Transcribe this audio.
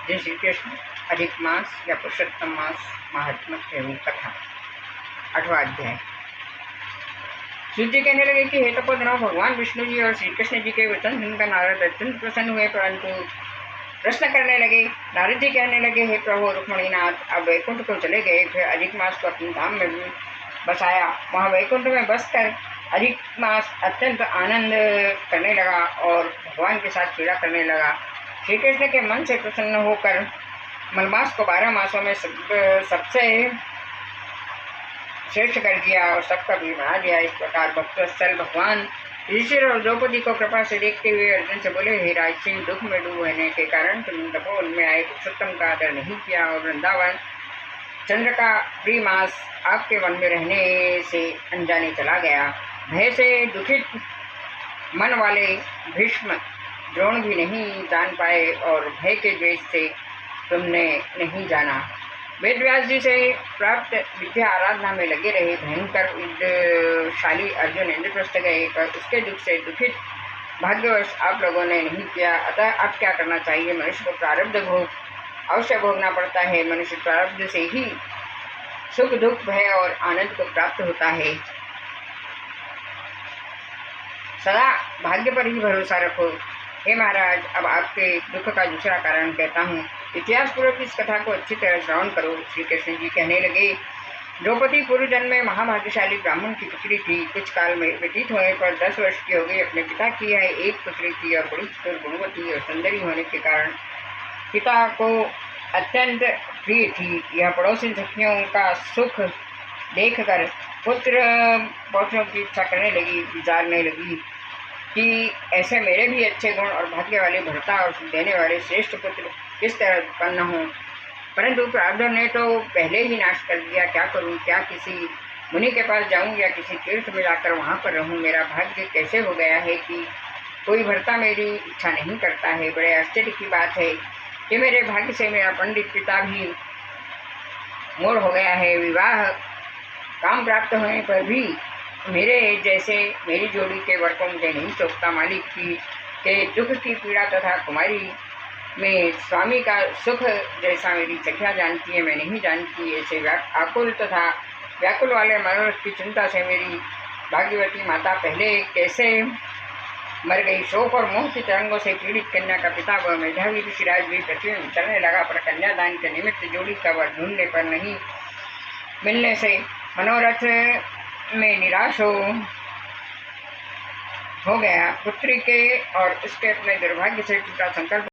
जय श्री कृष्ण। अधिक मास या पुरुषोत्तम मास महात्मा एवं कथा 8वां अध्याय। सूर्य जी कहने लगे कि हे तपोधनों, भगवान विष्णु जी और श्री कृष्ण जी के वचन सुनकर नारद अत्यंत प्रसन्न हुए, परंतु प्रश्न करने लगे। नारद जी कहने लगे, हे प्रभु रुक्मणीनाथ, अब वैकुंठ को चले गए। फिर अधिक मास को अपने धाम में बसाया। वहाँ वैकुंठ में बसकर अधिक मास अत्यंत आनंद करने लगा और भगवान के साथ क्रीड़ा करने लगा। श्री कृष्ण के मन से प्रसन्न होकर मलमास को 12 मासों में सबसे श्रेष्ठ कर दिया और सबका भी बना दिया। इस प्रकार भक्तवत्सल भगवान युधिष्ठिर और द्रौपदी को कृपा से देखते हुए अर्जुन से बोले, हे राजसिंह, दुख में डूब रहने के कारण तुम तपोवन में आए पुरुषोत्तम का आदर नहीं किया और वृंदावन चंद्र का प्रिय मास आपके वन में रहने से अनजाने चला गया। भय से दुखित मन वाले भीष्म द्रोण भी नहीं जान पाए और भय के द्वेष से तुमने नहीं जाना। वेदव्यास जी से प्राप्त विद्या आराधना में लगे रहे। भयंकर युद्धशाली अर्जुन इंद्रप्रस्थ गए, पर उसके दुख से दुखित भाग्यवश आप लोगों ने नहीं किया। अतः अब क्या करना चाहिए? मनुष्य को प्रारब्ध भोग अवश्य भोगना पड़ता है। मनुष्य प्रारब्ध से ही सुख, दुख, भय और आनंद को प्राप्त होता है। सदा भाग्य पर ही भरोसा रखो। हे महाराज, अब आपके दुख का दूसरा कारण कहता हूँ। इतिहास पूर्वक इस कथा को अच्छी तरह श्रवण करो। श्री कृष्ण जी कहने लगे, द्रौपदी पूर्व जन्म में महाभाग्यशाली ब्राह्मण की पुत्री थी। कुछ काल में व्यतीत होने पर 10 वर्ष की हो गई। अपने पिता की यह एक पुत्री थी और बड़ी गुणवती और सुंदरी होने के कारण पिता को अत्यंत प्रिय थी। यह पड़ोसी सखियों का सुख देखकर पुत्र पौत्रों की इच्छा करने लगी, विचारने लगी कि ऐसे मेरे भी अच्छे गुण और भाग्य वाले भर्ता और सुख देने वाले श्रेष्ठ पुत्र किस तरह उत्पन्न हों, परंतु प्रारब्ध ने तो पहले ही नाश कर दिया। क्या करूं? क्या किसी मुनि के पास जाऊं या किसी तीर्थ में जाकर वहां पर रहूं? मेरा भाग्य कैसे हो गया है कि कोई भर्ता मेरी इच्छा नहीं करता है। बड़े आश्चर्य की बात है कि मेरे भाग्य से मेरा पंडित पिता भी मोर हो गया है। विवाह काम प्राप्त होने पर भी मेरे जैसे मेरी जोड़ी के वर को मुझे नहीं चौकता। मालिक की के दुख की पीड़ा तथा कुमारी में स्वामी का सुख जैसा मेरी सखिया जानती है, मैं नहीं जानती। ऐसे आकुल तथा व्याकुल वाले मनोरथ की चिंता से मेरी भाग्यवती माता पहले कैसे मर गई। शोक और मोह की तरंगों से पीड़ित कन्या का पिता व मेधावी ऋषिराज भी पृथ्वी में चलने लगा, पर कन्यादान के निमित्त जोड़ी का वर ढूंढने पर नहीं मिलने से मनोरथ में निराश हो गया। पुत्री के और उसके अपने दुर्भाग्य से टूटा संकल्प